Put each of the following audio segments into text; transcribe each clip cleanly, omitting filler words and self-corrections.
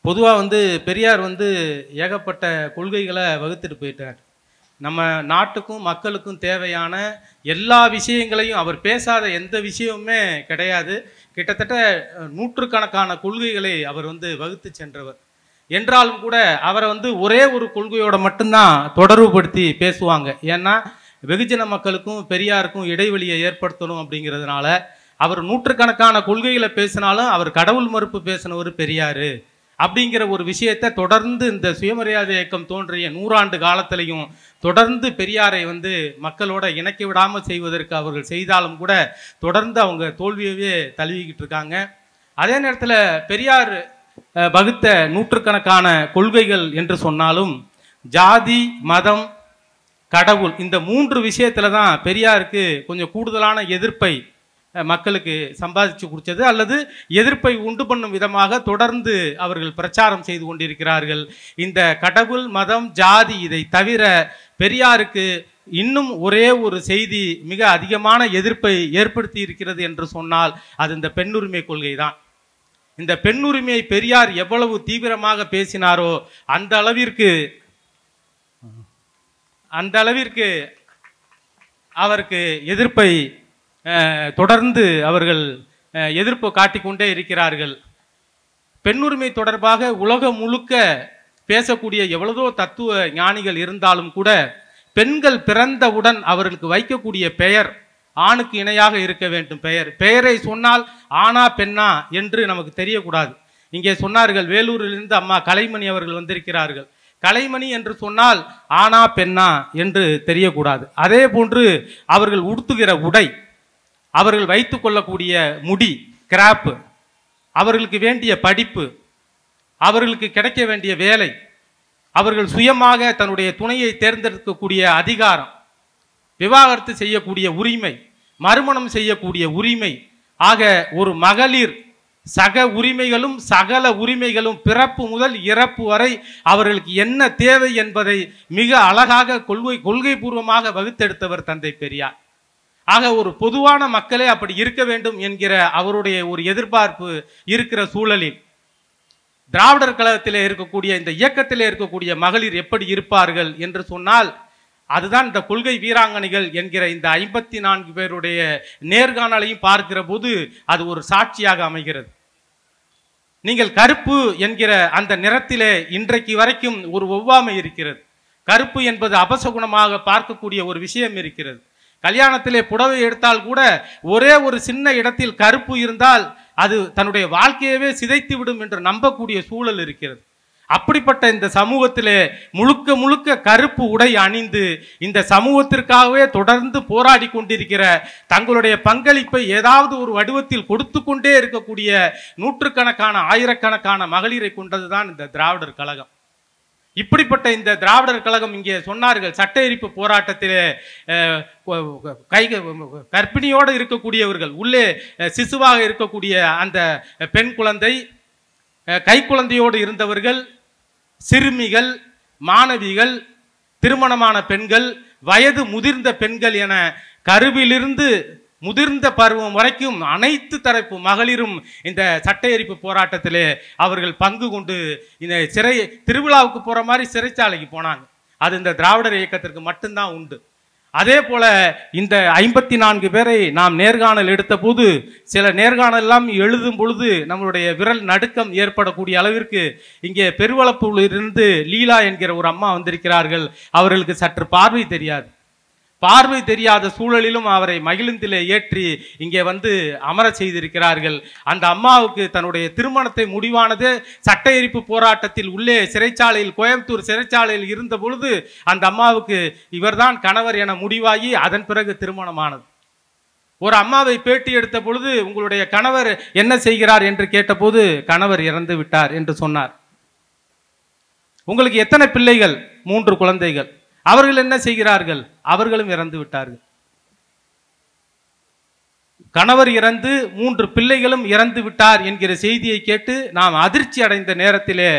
பொதுவாக பெரியார் ஏகப்பட்ட கொள்கைகளை வகுத்துட்டு போயிட்டார். நம்ம நாட்டுக்கும் மக்களுக்கும் தேவையான எல்லா விஷயங்களையும் அவர் பேசாத எந்த விஷயமுமே கிடையாது. கிட்டத்தட்ட நூற்றுக்கணக்கான கொள்கைகளை அவர் வகுத்து சென்றவர். என்றாலும் கூட அவரை ஒரே ஒரு கொள்கையோட மட்டும்தான் தொடர்புபடுத்தி பேசுவாங்க. ஏன்னா வெகுஜன மக்களுக்கும் பெரியாருக்கும் இடைவெளியை ஏற்படுத்தணும் அப்படிங்கிறதுனால அவர் நூற்றுக்கணக்கான கொள்கைகளை பேசினாலும் அவர் கடவுள் மறுப்பு பேசினவர் பெரியார் அப்படிங்கிற ஒரு விஷயத்தை தொடர்ந்து இந்த சுயமரியாதை இயக்கம் தோன்றிய 100 ஆண்டு காலத்திலையும் தொடர்ந்து பெரியாரை மக்களோட இணைக்க விடாமல் செய்வதற்கு அவர்கள் செய்தாலும் கூட தொடர்ந்து அவங்க தோல்வியவே தழுவிக்கிட்டு இருக்காங்க. அதே நேரத்தில் பெரியார் வகுத்த நூற்றுக்கணக்கான கொள்கைகள் என்று சொன்னாலும் ஜாதி, மதம், கடவுள் இந்த 3 விஷயத்துல தான் பெரியாருக்கு கொஞ்சம் கூடுதலான எதிர்ப்பை மக்களுக்கு சம்பாதிச்சு கொடுத்தது, அல்லது எதிர்ப்பை உண்டு பண்ணும் விதமாக தொடர்ந்து அவர்கள் பிரச்சாரம் செய்து கொண்டிருக்கிறார்கள். இந்த கடவுள், மதம், ஜாதி இதை தவிர பெரியாருக்கு இன்னும் ஒரே ஒரு செய்தி மிக அதிகமான எதிர்ப்பை ஏற்படுத்தி இருக்கிறது என்று சொன்னால் அது இந்த பெண்ணுரிமை கொள்கை தான். இந்த பெண்ணுரிமையை பெரியார் எவ்வளவு தீவிரமாக பேசினாரோ அந்த அளவிற்கு அவருக்கு எதிர்ப்பை தொடர்ந்து அவர்கள் எதிர்ப்பு காட்டிக்கொண்டே இருக்கிறார்கள். பெண்ணுரிமை தொடர்பாக உலகம் முழுக்க பேசக்கூடிய எவ்வளவோ தத்துவ ஞானிகள் இருந்தாலும் கூட பெண்கள் பிறந்தவுடன் அவர்களுக்கு வைக்கக்கூடிய பெயர் ஆணுக்கு இணையாக இருக்க வேண்டும். பெயரை சொன்னால் ஆனா பெண்ணா என்று நமக்கு தெரியக்கூடாது. இங்கே சொன்னார்கள், வேலூரிலிருந்து அம்மா கலைமணி அவர்கள் வந்திருக்கிறார்கள். கலைமணி என்று சொன்னால் ஆனா பெண்ணா என்று தெரியக்கூடாது. அதே போன்று அவர்கள் உடுத்துகிற உடை, அவர்கள் வைத்து கொள்ளக்கூடிய முடி, கிராப்பு, அவர்களுக்கு வேண்டிய படிப்பு, அவர்களுக்கு கிடைக்க வேண்டிய வேலை, அவர்கள் சுயமாக தன்னுடைய துணையை தேர்ந்தெடுக்கக்கூடிய அதிகாரம், விவாகரத்து செய்யக்கூடிய உரிமை, மறுமணம் செய்யக்கூடிய உரிமை ஆக ஒரு மகளிர் சக உரிமைகளும் சகல உரிமைகளும் பிறப்பு முதல் இறப்பு வரை அவர்களுக்கு என்ன தேவை என்பதை மிக அழகாக கொள்கை பூர்வமாக வகுத்தெடுத்தவர் தந்தை பெரியார். ஆக ஒரு பொதுவான மக்களே அப்படி இருக்க வேண்டும் என்கிற அவருடைய ஒரு எதிர்பார்ப்பு இருக்கிற சூழலில் திராவிடர் கழகத்திலே இருக்கக்கூடிய இந்த இயக்கத்திலே இருக்கக்கூடிய மகளிர் எப்படி இருப்பார்கள் என்று சொன்னால் அதுதான் இந்த கொள்கை வீராங்கனைகள் என்கிற இந்த 54 பேருடைய நேர்காணலையும் பார்க்கிற போது அது ஒரு சாட்சியாக அமைகிறது. நீங்கள் கருப்பு என்கிற அந்த நிறத்திலே இன்றைக்கு வரைக்கும் ஒரு ஒவ்வாமை இருக்கிறது. கருப்பு என்பது அபசகுணமாக பார்க்கக்கூடிய ஒரு விஷயம் இருக்கிறது. கல்யாணத்திலே புடவை எடுத்தால் கூட ஒரே ஒரு சின்ன இடத்தில் கருப்பு இருந்தால் அது தன்னுடைய வாழ்க்கையவே சிதைத்து விடும் என்று நம்பக்கூடிய சூழல் இருக்கிறது. அப்படிப்பட்ட இந்த சமூகத்திலே முழுக்க முழுக்க கருப்பு உடை அணிந்து இந்த சமூகத்திற்காகவே தொடர்ந்து போராடி கொண்டிருக்கிற, தங்களுடைய பங்களிப்பை ஏதாவது ஒரு வடிவத்தில் கொடுத்து கொண்டே இருக்கக்கூடிய நூற்றுக்கணக்கான ஆயிரக்கணக்கான மகளிரை கொண்டதுதான் இந்த திராவிடர் கழகம். இப்படிப்பட்ட இந்த திராவிடர் கழகம் இங்கே சொன்னார்கள், சட்ட எரிப்பு போராட்டத்திலே கர்ப்பிணியோடு இருக்கக்கூடியவர்கள், உள்ளே சிசுவாக இருக்கக்கூடிய அந்த பெண் குழந்தை, கைக்குழந்தையோடு இருந்தவர்கள், சிறுமிகள், மாணவிகள், திருமணமான பெண்கள், வயது முதிர்ந்த பெண்கள் என கருவிலிருந்து முதிர்ந்த பருவம் வரைக்கும் அனைத்து தரப்பு மகளிரும் இந்த சட்ட எரிப்பு போராட்டத்திலே அவர்கள் பங்கு கொண்டு இந்த திருவிழாவுக்கு போற மாதிரி சிறைச்சாலைக்கு போனாங்க. அது இந்த திராவிடர் இயக்கத்திற்கு மட்டும்தான் உண்டு. அதே போல இந்த 54 பேரை நாம் நேர்காணல் எடுத்த போது சில நேர்காணல் எல்லாம் எழுதும் பொழுது நம்மளுடைய விரல் நடுக்கம் ஏற்படக்கூடிய அளவிற்கு இங்கே பெருவளப்பூரிலிருந்து லீலா என்கிற ஒரு அம்மா வந்திருக்கிறார்கள். அவர்களுக்கு சற்று பார்வை தெரியாது. பார்வை தெரியாத சூழலிலும் அவரை மகிழுந்திலே ஏற்றி இங்கே அமர செய்திருக்கிறார்கள். அந்த அம்மாவுக்கு தன்னுடைய திருமணத்தை முடிவானது சட்ட எரிப்பு போராட்டத்தில் உள்ளே சிறைச்சாலையில், கோயம்புத்தூர் சிறைச்சாலையில் இருந்த பொழுது அந்த அம்மாவுக்கு இவர்தான் கணவர் என முடிவாகி அதன் பிறகு திருமணமானது. ஒரு அம்மாவை பேட்டி எடுத்த பொழுது உங்களுடைய கணவர் என்ன செய்கிறார் என்று கேட்டபோது கணவர் இறந்து விட்டார் என்று சொன்னார். உங்களுக்கு எத்தனை பிள்ளைகள்? 3 குழந்தைகள். அவர்கள் என்ன செய்கிறார்கள்? அவர்களும் இறந்து விட்டார்கள். கணவர் இறந்து 3 பிள்ளைகளும் இறந்து விட்டார் என்கிற செய்தியை கேட்டு நாம் அதிர்ச்சி அடைந்த நேரத்திலே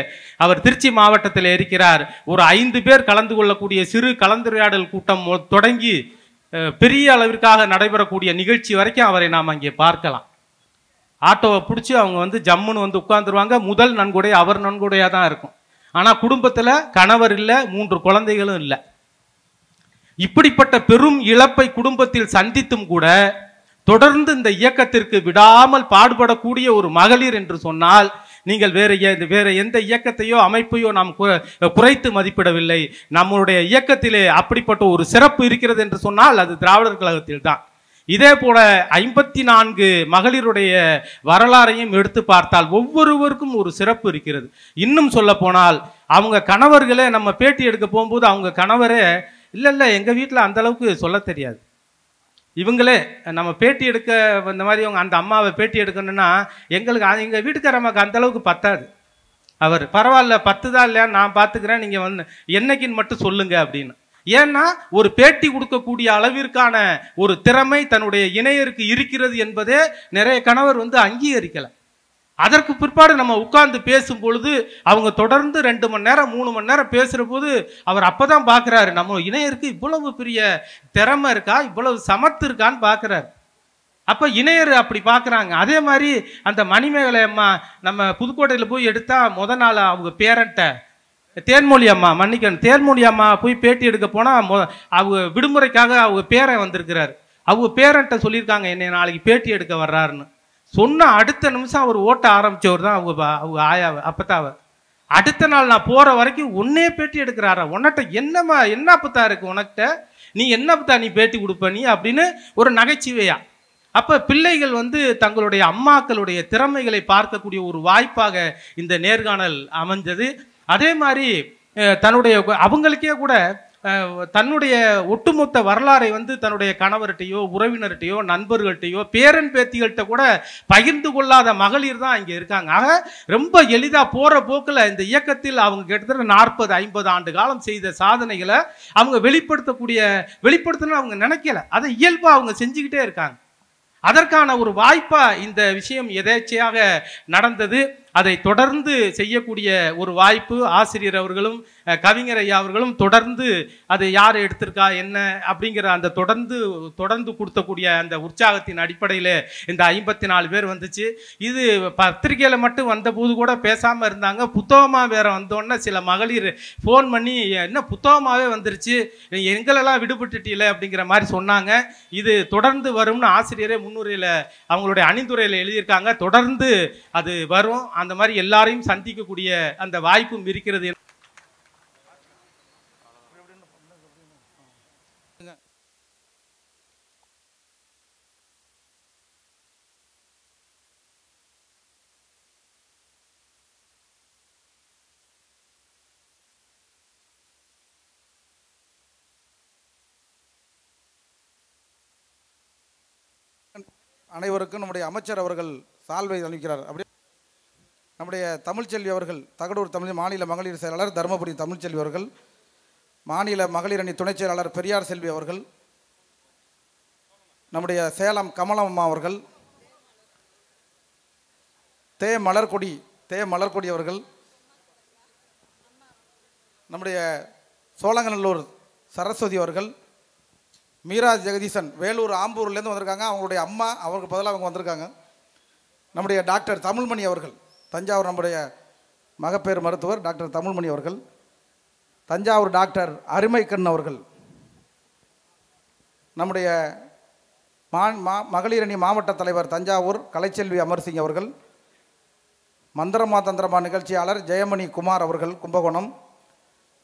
அவர் திருச்சி மாவட்டத்தில் இருக்கிறார். ஒரு 5 பேர் கலந்து கொள்ளக்கூடிய சிறு கலந்துரையாடல் கூட்டம் தொடங்கி பெரிய அளவிற்காக நடைபெறக்கூடிய நிகழ்ச்சி வரைக்கும் அவரை நாம் அங்கே பார்க்கலாம். ஆட்டோவை பிடிச்சி அவங்க வந்து ஜம்முன்னு வந்து உட்காந்துருவாங்க. முதல் நன்கொடை அவர் நன்கொடையாக தான் இருக்கும். ஆனால் குடும்பத்தில் கணவர் இல்லை, 3 குழந்தைகளும் இல்லை. இப்படிப்பட்ட பெரும் இழப்பை குடும்பத்தில் சந்தித்தும் கூட தொடர்ந்து இந்த இயக்கத்திற்கு விடாமல் பாடுபடக்கூடிய ஒரு மகளிர் என்று சொன்னால், நீங்கள் வேற எந்த இயக்கத்தையோ அமைப்பையோ நாம் குறைத்து மதிப்பிடவில்லை. நம்முடைய இயக்கத்திலே அப்படிப்பட்ட ஒரு சிறப்பு இருக்கிறது என்று சொன்னால் அது திராவிடர் கழகத்தில் தான். இதே போல 54 மகளிருடைய வரலாறையும் எடுத்து பார்த்தால் ஒவ்வொருவருக்கும் ஒரு சிறப்பு இருக்கிறது. இன்னும் சொல்ல போனால் அவங்க கணவர்களே, நம்ம பேட்டி எடுக்க போகும்போது அவங்க கணவரே இல்லை எங்க வீட்டில் அந்த அளவுக்கு சொல்ல தெரியாது, இவங்களே நம்ம பேட்டி எடுக்க இந்த மாதிரி அவங்க அந்த அம்மாவை பேட்டி எடுக்கணும்னா எங்களுக்கு எங்கள் வீட்டுக்காரம்மாக்கு அந்த அளவுக்கு பத்தாது. அவர் பரவாயில்ல, 10 தான் இல்லையா, நான் பார்த்துக்கிறேன், நீங்கள் வந்து என்னைக்குன்னு மட்டும் சொல்லுங்க அப்படின்னு. ஏன்னா ஒரு பேட்டி கொடுக்கக்கூடிய அளவிற்கான ஒரு திறமை தன்னுடைய இணையருக்கு இருக்கிறது என்பதே நிறைய கணவர் வந்து அங்கீகரிக்கலை. அதற்கு பிற்பாடு நம்ம உட்கார்ந்து பேசும் பொழுது அவங்க தொடர்ந்து 2 மணி நேரம் 3 மணி நேரம் பேசுகிற போது அவர் அப்பதான் பார்க்குறாரு, நம்ம இணையருக்கு இவ்வளவு பெரிய திறமை இருக்கா, இவ்வளவு சமத்து இருக்கான்னு பார்க்குறாரு. அப்போ இணையர் அப்படி பார்க்குறாங்க. அதே மாதிரி அந்த மணிமேகலை அம்மா நம்ம புதுக்கோட்டையில் போய் எடுத்தா முத நாள் அவங்க பேரண்ட்டை தேன்மொழி அம்மா, மன்னிக்கணும், தேன்மொழி அம்மா போய் பேட்டி எடுக்க போனால் அவங்க விடுமுறைக்காக அவங்க பேரன் வந்திருக்கிறார். அவங்க பேரண்ட்டை சொல்லியிருக்காங்க என்னை நாளைக்கு பேட்டி எடுக்க வர்றாருன்னு. சொன்ன அடுத்த நிமிஷம் அவர் ஓட்ட ஆரம்பித்தவர் தான் அவங்க ஆயாவை அப்பத்தாவை. அடுத்த நாள் நான் போகிற வரைக்கும் ஒன்னே பேட்டி எடுக்கிறாரா, உன்னட்ட என்னம்மா என்ன அப்பத்தா இருக்கு உனக்கிட்ட, நீ என்ன அப்பத்தா நீ பேட்டி கொடுப்ப நீ அப்படின்னு ஒரு நகைச்சுவையா. அப்போ பிள்ளைகள் வந்து தங்களுடைய அம்மாக்களுடைய திறமைகளை பார்க்கக்கூடிய ஒரு வாய்ப்பாக இந்த நேர்காணல் அமைஞ்சது. அதே மாதிரி தன்னுடைய அவங்களுக்கே கூட தன்னுடைய ஒட்டுமொத்த வரலாறை வந்து தன்னுடைய கணவர்கிட்டையோ உறவினர்கிட்டையோ நண்பர்கள்ட்டையோ பேரன் பேத்திகள்கிட்ட கூட பகிர்ந்து கொள்ளாத மகளிர் தான் இங்கே இருக்காங்க. ஆக ரொம்ப எளிதாக போகிற போக்கில் இந்த இயக்கத்தில் அவங்க கிட்டத்தட்ட 40-50 ஆண்டு காலம் செய்த சாதனைகளை அவங்க வெளிப்படுத்தணும்னு அவங்க நினைக்கல. அதை இயல்பாக அவங்க செஞ்சுக்கிட்டே இருக்காங்க. அதற்கான ஒரு வாய்ப்பாக இந்த விஷயம் எதேச்சையாக நடந்தது. அதை தொடர்ந்து செய்யக்கூடிய ஒரு வாய்ப்பு ஆசிரியர் அவர்களும் கவிஞர் ஐயா அவர்களும் தொடர்ந்து அதை யார் எடுத்திருக்கா என்ன அப்படிங்கிற அந்த தொடர்ந்து கொடுத்தக்கூடிய அந்த உற்சாகத்தின் அடிப்படையில் இந்த 54 பேர் வந்துச்சு. இது பத்திரிகையில் மட்டும் வந்தபோது கூட பேசாமல் இருந்தாங்க. புத்தகமாக வேற வந்தோடனே சில மகளிர் ஃபோன் பண்ணி என்ன புத்தகமாகவே வந்துருச்சு, எங்களெல்லாம் விடுபட்டுட்டீல அப்படிங்கிற மாதிரி சொன்னாங்க. இது தொடர்ந்து வரும்னு ஆசிரியரே முன்னுரையில் அவங்களுடைய அணிந்துரையில் எழுதியிருக்காங்க. தொடர்ந்து அது வரும். அந்த மாதிரி எல்லாரையும் சந்திக்கக்கூடிய அந்த வாய்ப்பும் இருக்கிறது. அனைவருக்கும் நம்முடைய அமைச்சர் அவர்கள் சால்வை அளிக்கிறார். அப்படி நம்முடைய தமிழ்ச்செல்வி அவர்கள் தகடூர் தமிழ் மாநில மகளிர் செயலாளர் தருமபுரி தமிழ்ச்செல்வி அவர்கள், மாநில மகளிர் அணி துணைச் செயலாளர் பெரியார் செல்வி அவர்கள், நம்முடைய சேலம் கமலம்மா அவர்கள், தே மலர்கொடி அவர்கள், நம்முடைய சோழங்கநல்லூர் சரஸ்வதி அவர்கள், மீரா ஜெகதீசன் வேலூர் ஆம்பூர்லேருந்து வந்திருக்காங்க. அவங்களுடைய அம்மா, அவருக்கு பதிலாக அவங்க வந்திருக்காங்க. நம்முடைய டாக்டர் தமிழ்மணி அவர்கள் தஞ்சாவூர், நம்முடைய மகப்பேறு மருத்துவர் டாக்டர் தமிழ்மணி அவர்கள், தஞ்சாவூர் டாக்டர் அருமைக்கண் அவர்கள், நம்முடைய மகளிர் அணி மாவட்ட தலைவர் தஞ்சாவூர் கலைச்செல்வி அமர்சிங் அவர்கள், மந்திரமா தந்திரமா நிகழ்ச்சியாளர் ஜெயமணி குமார் அவர்கள் கும்பகோணம்,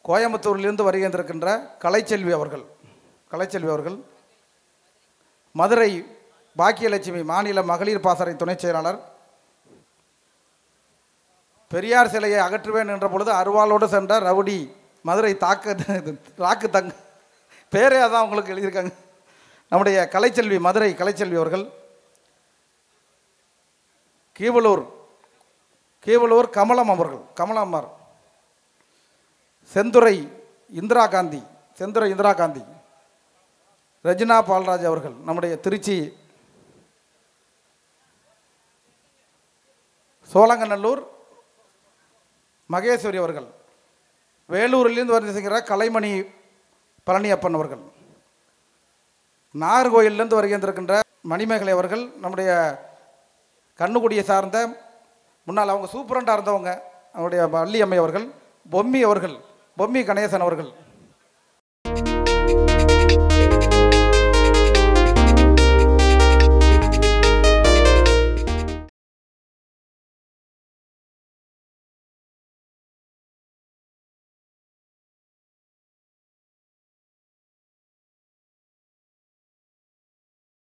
கோயம்புத்தூரிலிருந்து வருகின்றிருக்கின்ற கலைச்செல்வி அவர்கள், மதுரை பாக்கியலட்சுமி மாநில மகளிர் பாசறை துணைச் செயலாளர், பெரியார் சிலையை அகற்றுவேன் என்ற பொழுது அருவாளோடு சென்ற ரவுடி மதுரை ராக்கு தங்க பேரே அதான் உங்களுக்கு எழுதியிருக்காங்க. நம்முடைய கலைச்செல்வி மதுரை கலைச்செல்வி அவர்கள், கீவலூர் கமலம்மார், செந்துறை இந்திரா காந்தி, ரஜினா பால்ராஜ் அவர்கள், நம்முடைய திருச்சி சோழங்கநல்லூர் மகேஸ்வரி அவர்கள், வேலூரிலிருந்து வருகிற கலைமணி பழனியப்பன் அவர்கள், நாகர்கோயிலிருந்து வருகின்றிருக்கின்ற மணிமேகலை அவர்கள், நம்முடைய கண்ணுக்குடியை சார்ந்த முன்னால் அவங்க சூப்பரண்டாக இருந்தவங்க அவருடைய வள்ளி அம்மை அவர்கள், பொம்மி அவர்கள், பொம்மி கணேசன் அவர்கள்